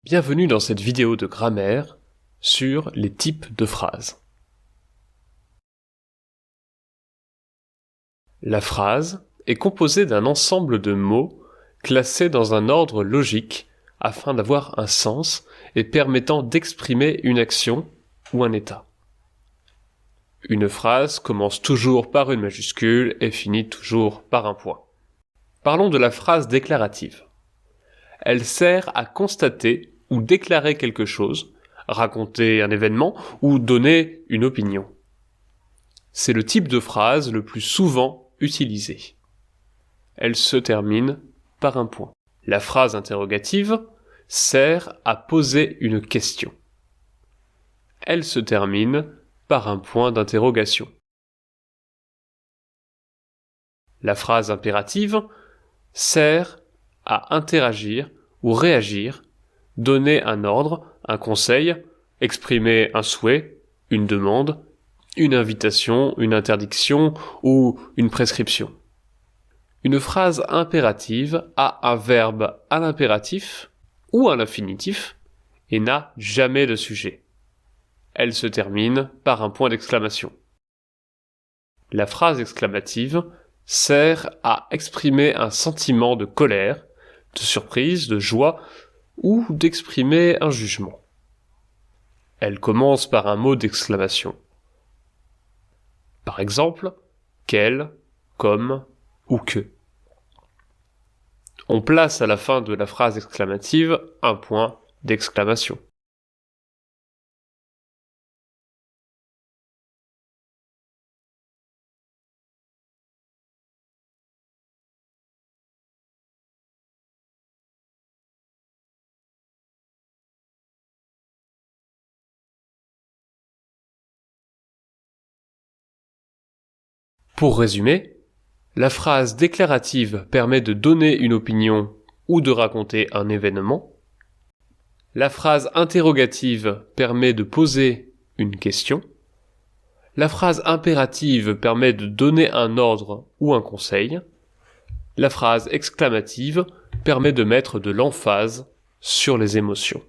Bienvenue dans cette vidéo de grammaire sur les types de phrases. La phrase est composée d'un ensemble de mots classés dans un ordre logique afin d'avoir un sens et permettant d'exprimer une action ou un état. Une phrase commence toujours par une majuscule et finit toujours par un point. Parlons de la phrase déclarative. Elle sert à constater ou déclarer quelque chose, raconter un événement ou donner une opinion. C'est le type de phrase le plus souvent utilisé. Elle se termine par un point. La phrase interrogative sert à poser une question. Elle se termine par un point d'interrogation. La phrase impérative sert à interagir ou réagir, donner un ordre, un conseil, exprimer un souhait, une demande, une invitation, une interdiction ou une prescription. Une phrase impérative a un verbe à l'impératif ou à l'infinitif et n'a jamais de sujet. Elle se termine par un point d'exclamation. La phrase exclamative sert à exprimer un sentiment de colère, de surprise, de joie ou d'exprimer un jugement. Elle commence par un mot d'exclamation. Par exemple, quel, comme ou que. On place à la fin de la phrase exclamative un point d'exclamation. Pour résumer, la phrase déclarative permet de donner une opinion ou de raconter un événement. La phrase interrogative permet de poser une question. La phrase impérative permet de donner un ordre ou un conseil. La phrase exclamative permet de mettre de l'emphase sur les émotions.